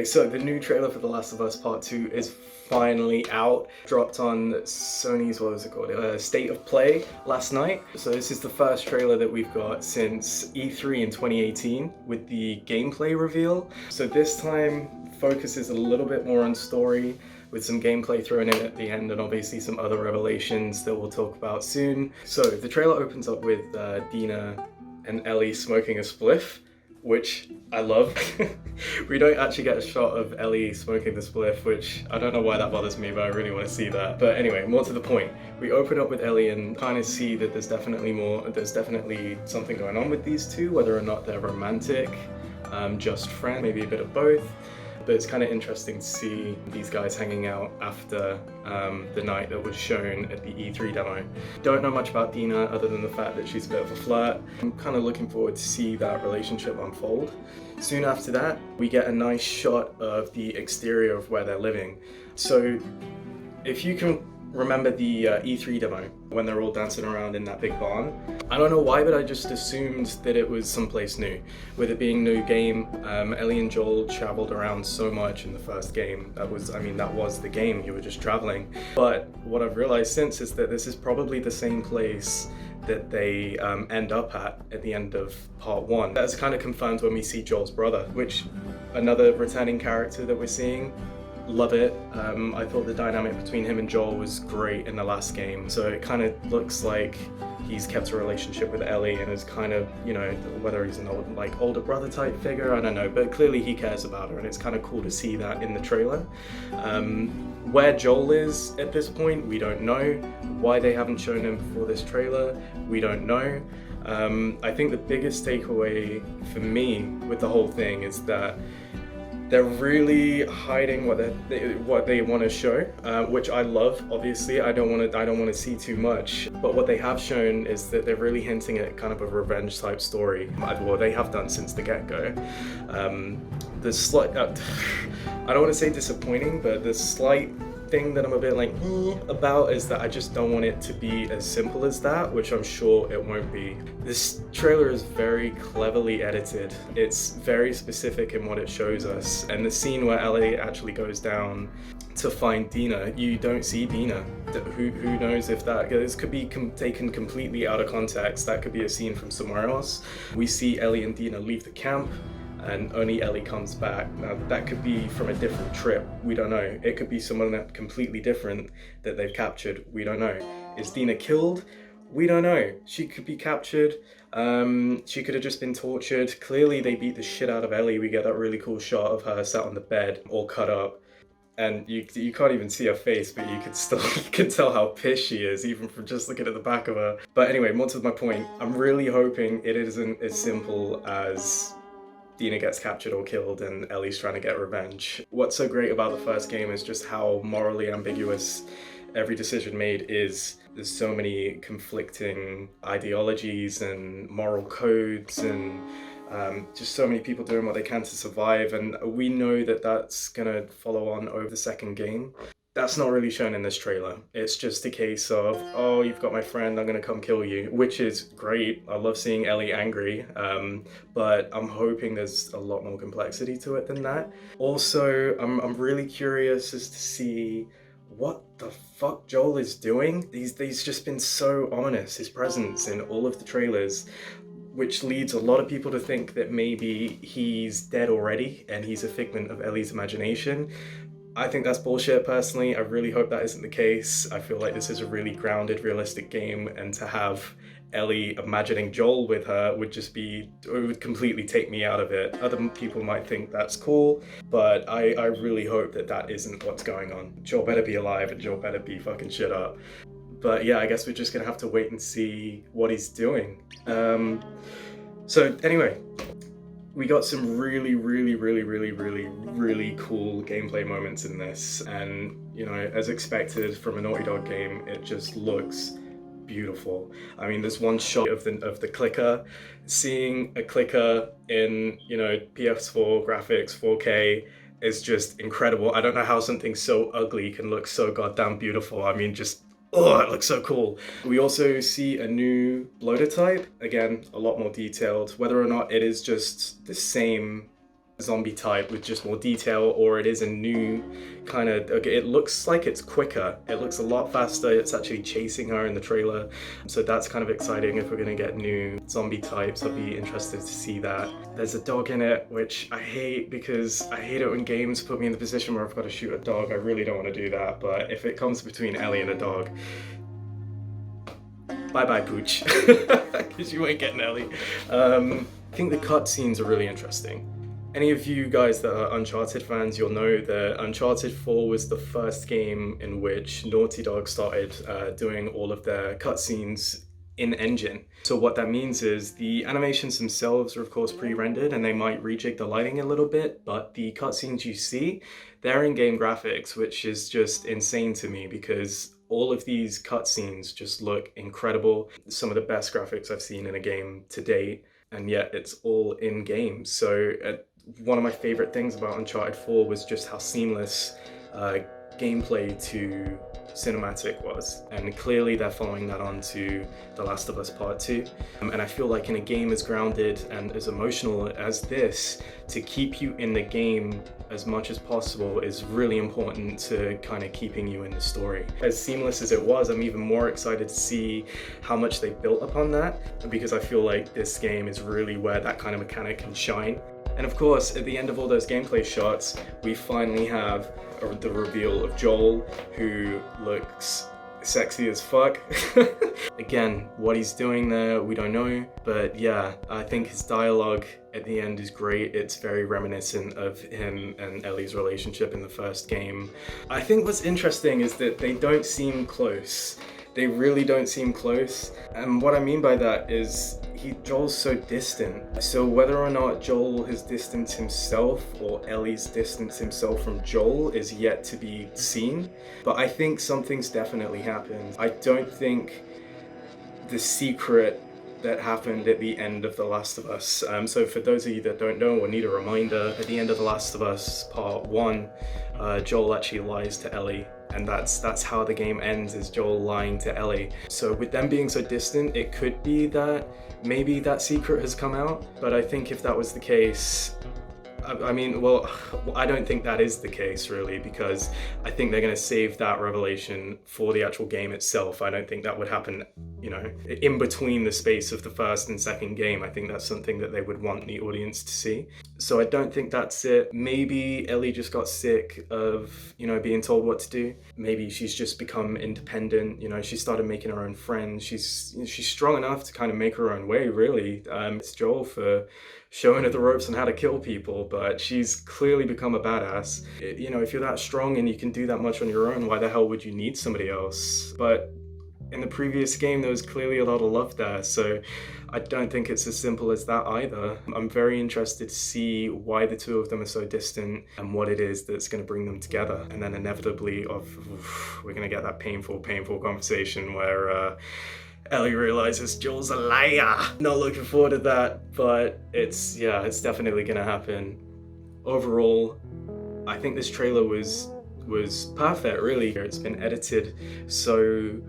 Okay, so the new trailer for The Last of Us Part 2 is finally out. Dropped on Sony's, what was it called? State of Play last night. So this is the first trailer that we've got since E3 in 2018 with the gameplay reveal. So this time focuses a little bit more on story with some gameplay thrown in at the end and obviously some other revelations that we'll talk about soon. So the trailer opens up with Dina and Ellie smoking a spliff, which I love. We don't actually get a shot of Ellie smoking the spliff, which I don't know why that bothers me, but I really want to see that. But anyway, more to the point. We open up with Ellie and kind of see that there's definitely something going on with these two, whether or not they're romantic, just friends, maybe a bit of both. But it's kind of interesting to see these guys hanging out after the night that was shown at the E3 demo. Don't know much about Dina other than the fact that she's a bit of a flirt. I'm kind of looking forward to see that relationship unfold. Soon after that, we get a nice shot of the exterior of where they're living. So if you can remember the E3 demo when they're all dancing around in that big barn. I don't know why, but I just assumed that it was someplace new. With it being a new game, Ellie and Joel traveled around so much in the first game. That was the game, you were just traveling. But what I've realized since is that this is probably the same place that they end up at the end of part 1. That's kind of confirmed when we see Joel's brother, which another returning character that we're seeing. Love it. I thought the dynamic between him and Joel was great in the last game. So it kind of looks like he's kept a relationship with Ellie and is kind of, you know, whether he's an older brother type figure, I don't know, but clearly he cares about her and it's kind of cool to see that in the trailer. Where Joel is at this point, we don't know. Why they haven't shown him before this trailer, we don't know. I think the biggest takeaway for me with the whole thing is that they're really hiding what they want to show, which I love. Obviously, I don't want to see too much. But what they have shown is that they're really hinting at kind of a revenge type story. Well, they have done since the get-go. The slight, I don't want to say disappointing, but the slight thing that I'm a bit like about is that I just don't want it to be as simple as that, which I'm sure it won't be. This trailer is very cleverly edited. It's very specific in what it shows us, and the scene where Ellie actually goes down to find Dina, you don't see Dina. Who knows if this could be taken completely out of context. That could be a scene from somewhere else. We see Ellie and Dina leave the camp and only Ellie comes back. Now that could be from a different trip, we don't know. It could be someone that completely different that they've captured, we don't know. Is Dina killed? We don't know. She could be captured, she could have just been tortured. Clearly they beat the shit out of Ellie. We get that really cool shot of her sat on the bed, all cut up. And you can't even see her face, but you can tell how pissed she is, even from just looking at the back of her. But anyway, more to my point, I'm really hoping it isn't as simple as Dina gets captured or killed and Ellie's trying to get revenge. What's so great about the first game is just how morally ambiguous every decision made is. There's so many conflicting ideologies and moral codes and just so many people doing what they can to survive, and we know that that's gonna follow on over the second game. That's not really shown in this trailer. It's just a case of, oh, you've got my friend, I'm gonna come kill you, which is great. I love seeing Ellie angry, but I'm hoping there's a lot more complexity to it than that. Also, I'm really curious as to see what the fuck Joel is doing. He's just been so ominous, his presence in all of the trailers, which leads a lot of people to think that maybe he's dead already and he's a figment of Ellie's imagination. I think that's bullshit personally. I really hope that isn't the case. I feel like this is a really grounded, realistic game, and to have Ellie imagining Joel with her it would completely take me out of it. Other people might think that's cool, but I really hope that that isn't what's going on. Joel better be alive and Joel better be fucking shit up. But yeah, I guess we're just gonna have to wait and see what he's doing. So anyway, we got some really cool gameplay moments in this, and you know, as expected from a Naughty Dog game, it just looks beautiful. I mean, there's one shot of the clicker. Seeing a clicker in, you know, PS4 graphics, 4K is just incredible. I don't know how something so ugly can look so goddamn beautiful. I mean, just oh, it looks so cool. We also see a new bloater type. Again, a lot more detailed. Whether or not it is just the same zombie type with just more detail, or it is a new kind of, it looks like it's quicker, it looks a lot faster, it's actually chasing her in the trailer, so that's kind of exciting. If we're gonna get new zombie types, I'll be interested to see that. There's a dog in it, which I hate, because I hate it when games put me in the position where I've got to shoot a dog. I really don't want to do that, but if it comes between Ellie and a dog, bye bye Pooch, because you ain't getting Ellie. I think the cutscenes are really interesting. Any of you guys that are Uncharted fans, you'll know that Uncharted 4 was the first game in which Naughty Dog started doing all of their cutscenes in-engine. So what that means is the animations themselves are of course pre-rendered, and they might rejig the lighting a little bit, but the cutscenes you see, they're in-game graphics, which is just insane to me, because all of these cutscenes just look incredible. Some of the best graphics I've seen in a game to date, and yet it's all in-game. So one of my favorite things about Uncharted 4 was just how seamless gameplay to cinematic was, and clearly they're following that on to The Last of Us Part 2. And I feel like in a game as grounded and as emotional as this, to keep you in the game as much as possible is really important to kind of keeping you in the story. As seamless as it was, I'm even more excited to see how much they built upon that, because I feel like this game is really where that kind of mechanic can shine. And of course, at the end of all those gameplay shots, we finally have the reveal of Joel, who looks sexy as fuck. Again, what he's doing there, we don't know, but yeah, I think his dialogue at the end is great. It's very reminiscent of him and Ellie's relationship in the first game. I think what's interesting is that they don't seem close. They really don't seem close. And what I mean by that is Joel's so distant. So whether or not Joel has distanced himself or Ellie's distanced himself from Joel is yet to be seen. But I think something's definitely happened. I don't think the secret that happened at the end of The Last of Us. So for those of you that don't know or need a reminder, at the end of The Last of Us Part 1, Joel actually lies to Ellie. And that's how the game ends, is Joel lying to Ellie. So with them being so distant, it could be that maybe that secret has come out. But I think if that was the case, I mean, well, I don't think that is the case really, because I think they're going to save that revelation for the actual game itself. I don't think that would happen, you know, in between the space of the first and second game. I think that's something that they would want the audience to see. So I don't think that's it. Maybe Ellie just got sick of, you know, being told what to do. Maybe she's just become independent. You know, she started making her own friends. She's strong enough to kind of make her own way, really. It's Joel for showing her the ropes on how to kill people, but she's clearly become a badass. You know, if you're that strong and you can do that much on your own, why the hell would you need somebody else? But in the previous game, there was clearly a lot of love there, so I don't think it's as simple as that either. I'm very interested to see why the two of them are so distant and what it is that's going to bring them together. And then inevitably, we're going to get that painful conversation where Ellie realizes Joel's a liar. Not looking forward to that, but it's definitely gonna happen. Overall, I think this trailer was perfect, really. It's been edited so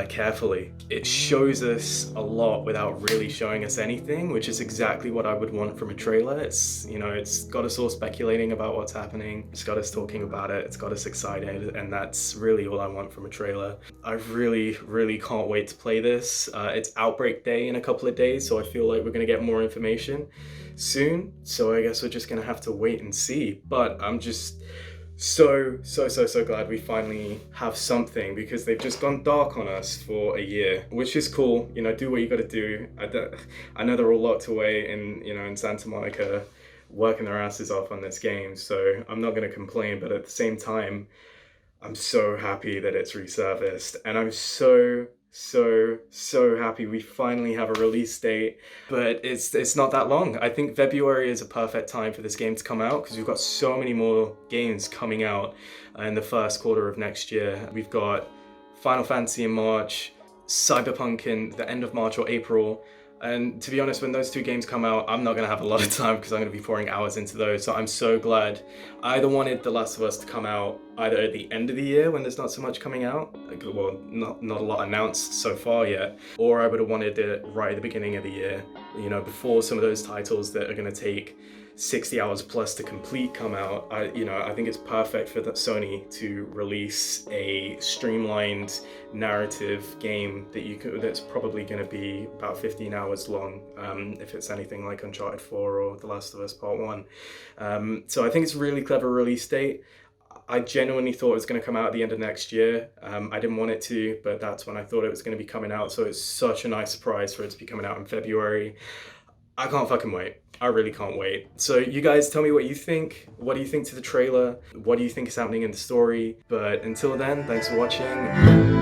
carefully. It shows us a lot without really showing us anything, which is exactly what I would want from a trailer. It's, you know, it's got us all speculating about what's happening. It's got us talking about it. It's got us excited, and that's really all I want from a trailer. I really can't wait to play this. It's Outbreak Day in a couple of days, so I feel like we're gonna get more information soon. So I guess we're just gonna have to wait and see. But I'm just so glad we finally have something, because they've just gone dark on us for a year, which is cool. You know, do what you gotta do. I know they're all locked away in Santa Monica, working their asses off on this game, so I'm not gonna complain, but at the same time, I'm so happy that it's resurfaced, and I'm so happy we finally have a release date. But it's not that long. I think February is a perfect time for this game to come out, because we've got so many more games coming out in the first quarter of next year. We've got Final Fantasy in March, Cyberpunk in the end of March or April. And to be honest, when those two games come out, I'm not going to have a lot of time, because I'm going to be pouring hours into those. So I'm so glad. I either wanted The Last of Us to come out either at the end of the year when there's not so much coming out, like, well, not a lot announced so far yet, or I would have wanted it right at the beginning of the year, you know, before some of those titles that are going to take 60 hours plus to complete come out, I think it's perfect for Sony to release a streamlined narrative game that's probably going to be about 15 hours long, if it's anything like Uncharted 4 or The Last of Us Part 1. So I think it's a really clever release date. I genuinely thought it was going to come out at the end of next year. I didn't want it to, but that's when I thought it was going to be coming out. So it's such a nice surprise for it to be coming out in February. I can't fucking wait. I really can't wait. So you guys tell me what you think. What do you think to the trailer? What do you think is happening in the story? But until then, thanks for watching.